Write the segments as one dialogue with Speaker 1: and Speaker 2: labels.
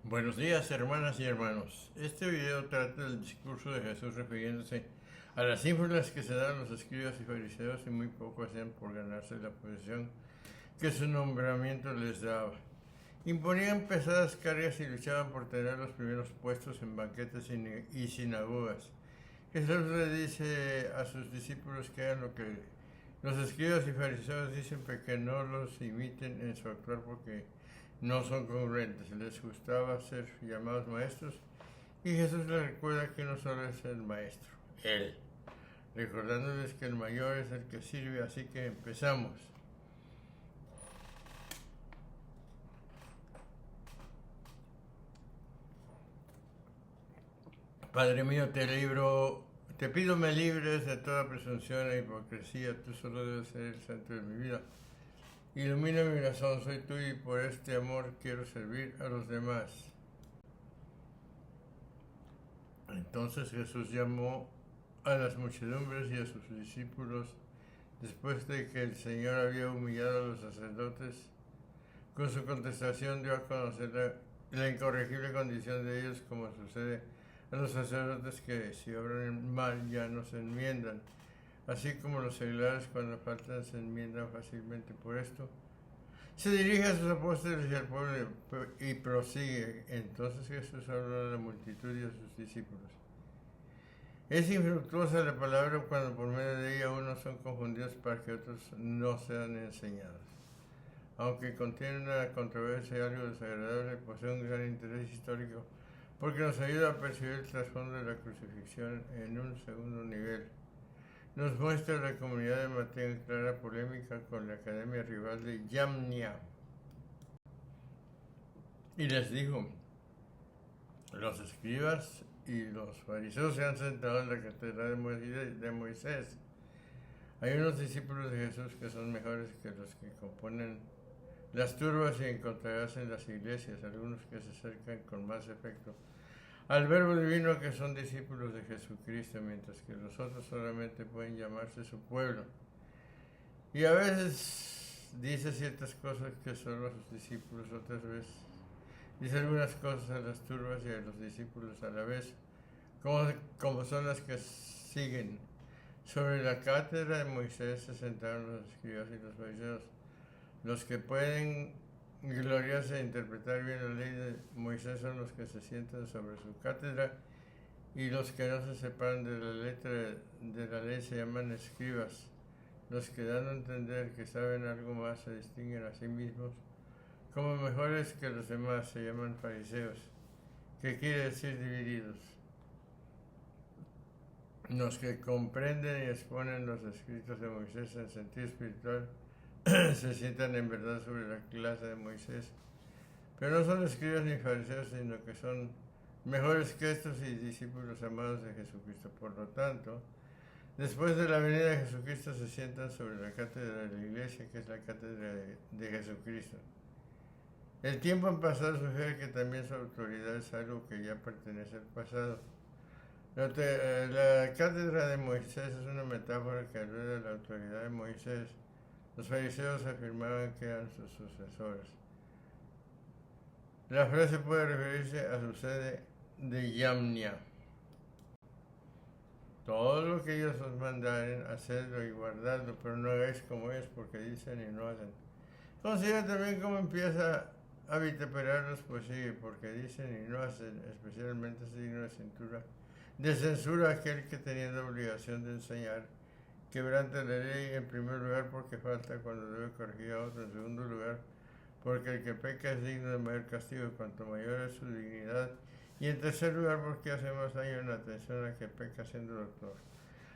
Speaker 1: Buenos días, hermanas y hermanos. Este video trata del discurso de Jesús refiriéndose a las ínfulas que se dan los escribas y fariseos y muy poco hacían por ganarse la posición que su nombramiento les daba. Imponían pesadas cargas y luchaban por tener los primeros puestos en banquetes y sinagogas. Jesús le dice a sus discípulos que hagan lo que los escribas y fariseos dicen, pero que no los imiten en su actuar porque no son congruentes. Les gustaba ser llamados maestros y Jesús les recuerda que no solo es el maestro, Él, recordándoles que el mayor es el que sirve, así que empezamos. Padre mío, te pido me libres de toda presunción e hipocresía, tú solo debes ser el centro de mi vida. Ilumina mi corazón, soy tuyo y por este amor quiero servir a los demás. Entonces Jesús llamó a las muchedumbres y a sus discípulos después de que el Señor había humillado a los sacerdotes. Con su contestación dio a conocer la incorregible condición de ellos, como sucede a los sacerdotes que si obran mal ya no se enmiendan. Así como los seglares cuando faltan se enmiendan fácilmente. Por esto se dirige a sus apóstoles y al pueblo y prosigue. Entonces Jesús habló a la multitud y a sus discípulos. Es infructuosa la palabra cuando por medio de ella unos son confundidos para que otros no sean enseñados. Aunque contiene una controversia y algo desagradable, posee un gran interés histórico porque nos ayuda a percibir el trasfondo de la crucifixión en un segundo nivel. Nos muestra la comunidad de Mateo en clara polémica con la academia rival de Yamnia. Y les dijo, los escribas y los fariseos se han sentado en la cátedra de Moisés. Hay unos discípulos de Jesús que son mejores que los que componen las turbas y encontrarás en las iglesias algunos que se acercan con más efecto al verbo divino que son discípulos de Jesucristo, mientras que los otros solamente pueden llamarse su pueblo. Y a veces dice ciertas cosas que solo a sus discípulos, otras veces dice algunas cosas a las turbas y a los discípulos a la vez, como son las que siguen. Sobre la cátedra de Moisés se sentaron los escribas y los fariseos, los que pueden gloriarse e interpretar bien la ley de Moisés son los que se sientan sobre su cátedra, y los que no se separan de la letra de la ley se llaman escribas. Los que dan a entender que saben algo más se distinguen a sí mismos como mejores que los demás, se llaman fariseos, que quiere decir divididos. Los que comprenden y exponen los escritos de Moisés en sentido espiritual se sientan en verdad sobre la clase de Moisés, pero no son escribas ni fariseos, sino que son mejores que estos y discípulos amados de Jesucristo. Por lo tanto, después de la venida de Jesucristo se sientan sobre la cátedra de la iglesia, que es la cátedra de Jesucristo. El tiempo en pasado sugiere que también su autoridad es algo que ya pertenece al pasado. La cátedra de Moisés es una metáfora que alude a la autoridad de Moisés. Los fariseos afirmaban que eran sus sucesores. La frase puede referirse a su sede de Yamnia. Todo lo que ellos os mandaren, hacedlo y guardadlo, pero no hagáis como ellos, porque dicen y no hacen. Considera también cómo empieza a vituperarlos, pues sigue, porque dicen y no hacen, especialmente signo de censura aquel que teniendo obligación de enseñar, quebranta la ley en primer lugar porque falta cuando debe corregir a otro, en segundo lugar porque el que peca es digno de mayor castigo cuanto mayor es su dignidad, y en tercer lugar porque hace más daño en la atención al que peca siendo doctor.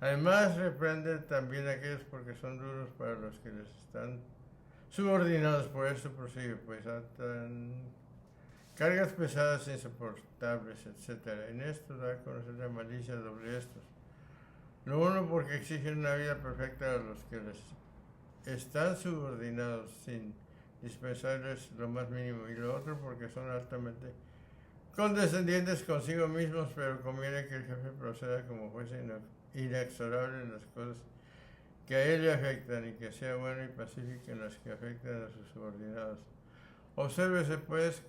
Speaker 1: Además reprende también a aquellos porque son duros para los que les están subordinados, por eso prosigue, pues atan cargas pesadas e insoportables, etc. En esto da a conocer la malicia doble estos. Lo uno porque exigen una vida perfecta a los que les están subordinados sin dispensarles lo más mínimo, y lo otro porque son altamente condescendientes consigo mismos, pero conviene que el jefe proceda como fuese inexorable en las cosas que a él le afectan y que sea bueno y pacífico en las que afectan a sus subordinados. Obsérvese pues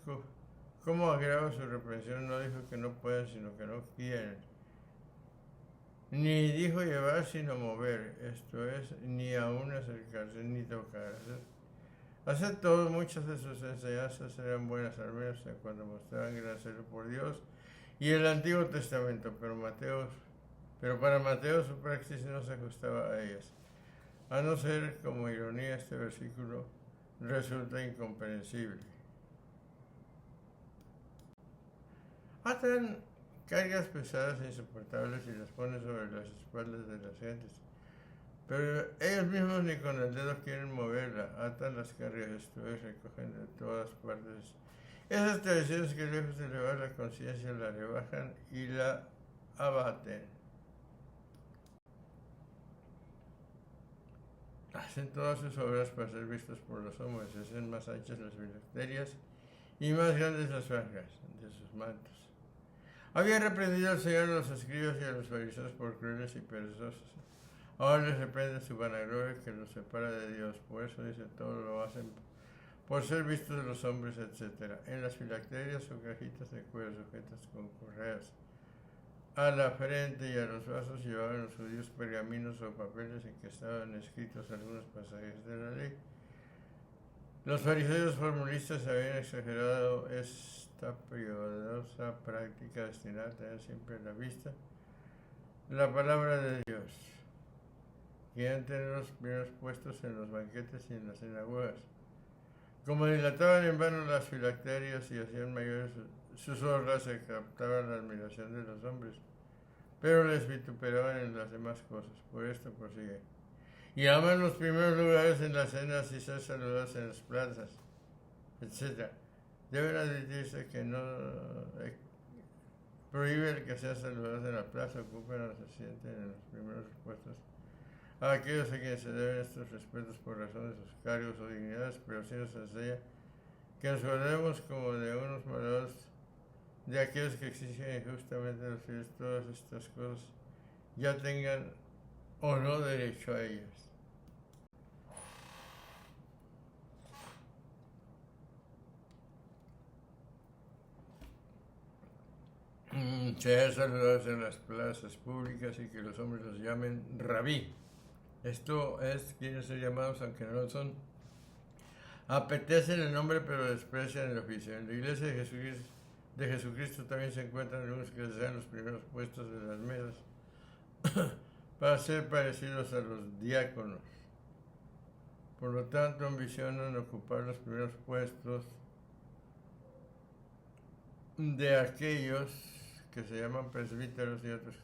Speaker 1: como agrava su reprensión, no dijo que no puedan, sino que no quieren. Ni dijo llevar, sino mover, esto es, ni aún acercarse, ni tocar. Hacer todo, muchas de sus enseñanzas eran buenas, al menos cuando mostraban gran celo por Dios y el Antiguo Testamento, pero para Mateo su praxis no se ajustaba a ellas. A no ser, como ironía, este versículo resulta incomprensible. Atan cargas pesadas e insoportables y las ponen sobre las espaldas de las gentes. Pero ellos mismos ni con el dedo quieren moverla, atan las cargas, esto es, recogen de todas partes. Esas tradiciones que lejos de elevar la conciencia la rebajan y la abaten. Hacen todas sus obras para ser vistos por los hombres, hacen más anchas las filacterias y más grandes las franjas de sus mantos. Había reprendido al Señor a los escribas y a los fariseos por crueles y perezosos. Ahora les reprende su vanagloria que los separa de Dios. Por eso dice, todo lo hacen por ser vistos de los hombres, etc. En las filacterias son cajitas de cuero sujetas con correas. A la frente y a los vasos llevaban los judíos pergaminos o papeles en que estaban escritos algunos pasajes de la ley. Los fariseos formulistas habían exagerado esta piadosa práctica destinada a tener siempre a la vista la palabra de Dios. Querían tener los primeros puestos en los banquetes y en las sinagogas. Como dilataban en vano las filacterias y hacían mayores sus obras, se captaba la admiración de los hombres, pero les vituperaban en las demás cosas. Por esto prosigue. Y aman los primeros lugares en las cenas y ser saludados en las plazas, etc. Deben advertirse que no prohíbe el que sean saludados en la plaza, ocupen o se sienten en los primeros puestos a aquellos a quienes se deben estos respetos por razón de sus cargos o dignidades, pero sí nos enseña que nos guardemos como de unos malvados de aquellos que exigen injustamente a los fieles todas estas cosas, ya tengan o no derecho a ellas. Sean saludados en las plazas públicas y que los hombres los llamen rabí. Esto es, quieren ser llamados aunque no lo son. Apetecen el nombre pero desprecian el oficio. En la iglesia de Jesucristo también se encuentran algunos que desean los primeros puestos de las mesas para ser parecidos a los diáconos. Por lo tanto, ambicionan ocupar los primeros puestos de aquellos que se llaman presbíteros y otros.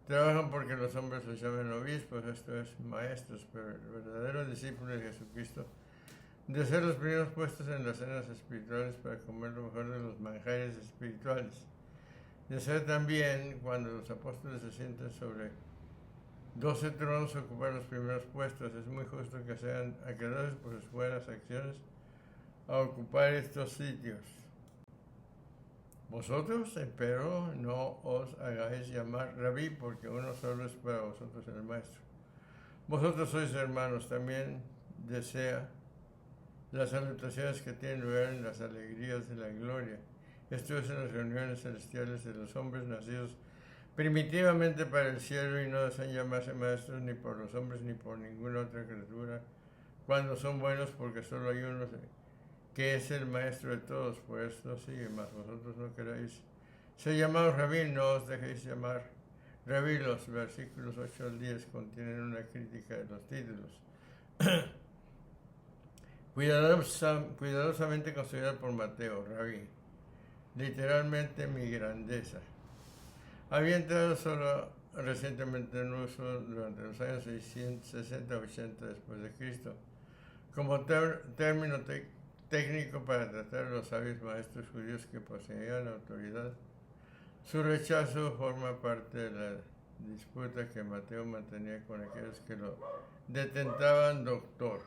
Speaker 1: Trabajan porque los hombres los llaman obispos, esto es, maestros, pero el verdadero discípulo de Jesucristo de ser los primeros puestos en las cenas espirituales para comer lo mejor de los manjares espirituales. De ser también, cuando los apóstoles se sienten sobre 12 tronos, ocupar los primeros puestos. Es muy justo que sean acreedores por sus buenas acciones a ocupar estos sitios. Vosotros, empero, no os hagáis llamar rabí, porque uno solo es para vosotros el maestro. Vosotros sois hermanos, también desea las salutaciones que tienen lugar en las alegrías de la gloria. Esto es en las reuniones celestiales de los hombres nacidos primitivamente para el cielo y no desean llamarse maestros ni por los hombres ni por ninguna otra criatura, cuando son buenos, porque solo hay uno que es el maestro de todos. Por esto sigue, mas vosotros no queráis ser llamados rabí, no os dejéis llamar rabí. Los versículos 8 al 10 contienen una crítica de los títulos. Cuidadosamente construida por Mateo, rabí, literalmente mi grandeza. Había entrado solo recientemente en uso durante los años 60-80 después de Cristo, como término técnico para tratar a los sabios maestros judíos que poseían autoridad. Su rechazo forma parte de la disputa que Mateo mantenía con aquellos que lo detentaban doctor.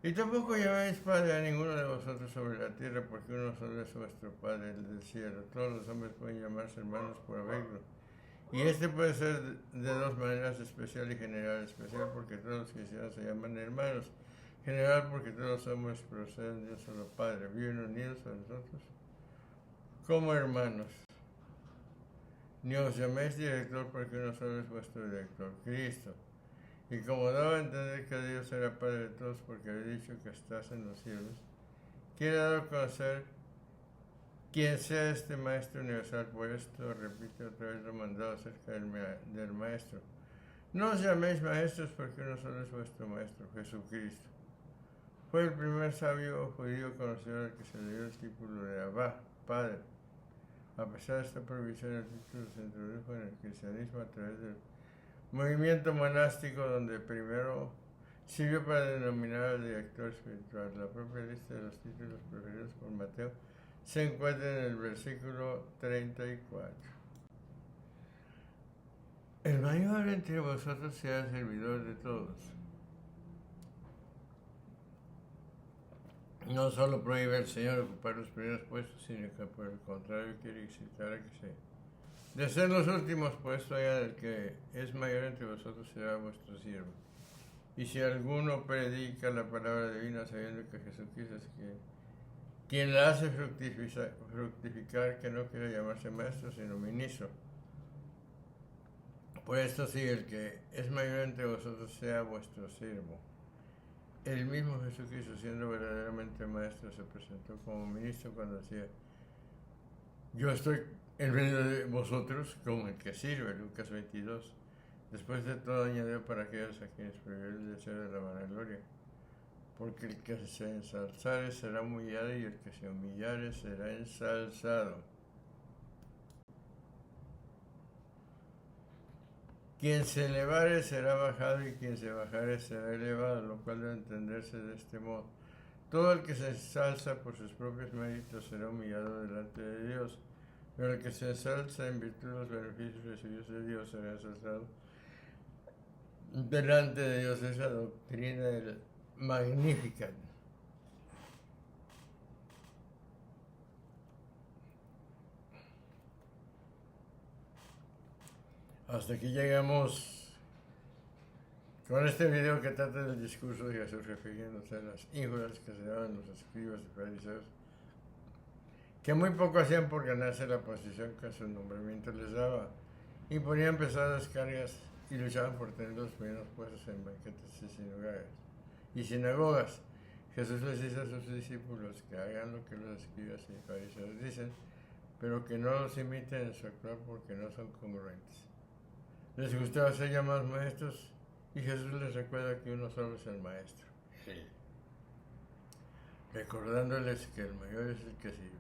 Speaker 1: Y tampoco llaméis Padre a ninguno de vosotros sobre la tierra, porque uno solo es vuestro Padre, el del cielo. Todos los hombres pueden llamarse hermanos por haberlo. Y este puede ser de dos maneras, especial y general. Especial porque todos los cristianos se llaman hermanos, general, porque todos somos proceden de un solo Padre, viven unidos a nosotros como hermanos. Ni os llaméis director, porque uno solo es vuestro director, Cristo. Y como daba a entender que Dios era Padre de todos, porque había dicho que estás en los cielos, quiere dar a conocer quién sea este Maestro universal. Por esto repite otra vez lo mandado acerca del Maestro. No os llaméis maestros, porque uno solo es vuestro Maestro, Jesucristo. Fue el primer sabio judío conocido al que se le dio el título de Abba, Padre. A pesar de esta prohibición, el título se introdujo en el cristianismo a través del movimiento monástico, donde primero sirvió para denominar al director espiritual. La propia lista de los títulos preferidos por Mateo se encuentra en el versículo 34. El mayor entre vosotros sea servidor de todos. No solo prohíbe al Señor ocupar los primeros puestos, sino que por el contrario quiere excitar a que de ser los últimos puestos, haya del que es mayor entre vosotros será vuestro siervo. Y si alguno predica la palabra divina sabiendo que Jesucristo es quien la hace fructificar, que no quiere llamarse maestro, sino ministro. Por esto sí, el que es mayor entre vosotros sea vuestro siervo. El mismo Jesucristo, siendo verdaderamente maestro, se presentó como ministro cuando decía: yo estoy en medio de vosotros como el que sirve, Lucas 22. Después de todo añadió para aquellos a quienes prohibió el deseo de la vanagloria, porque el que se ensalzare será humillado y el que se humillare será ensalzado. Quien se elevare será bajado y quien se bajare será elevado, lo cual debe entenderse de este modo: todo el que se ensalza por sus propios méritos será humillado delante de Dios, pero el que se ensalza en virtud de los beneficios recibidos de Dios será ensalzado delante de Dios. Esa doctrina del Magnificat. Hasta aquí llegamos con este video que trata del discurso de Jesús refiriéndose a las ínfulas que se daban los escribas y fariseos, que muy poco hacían por ganarse la posición que su nombramiento les daba, imponían pesadas cargas y luchaban por tener los primeros puestos en banquetes y sinagogas. Jesús les dice a sus discípulos que hagan lo que los escribas y fariseos dicen, pero que no los imiten en su actuar, porque no son congruentes. Les gustaba ser llamados maestros, y Jesús les recuerda que uno solo es el maestro, recordándoles que el mayor es el que sirve.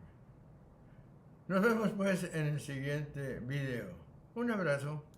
Speaker 1: Nos vemos pues en el siguiente video. Un abrazo.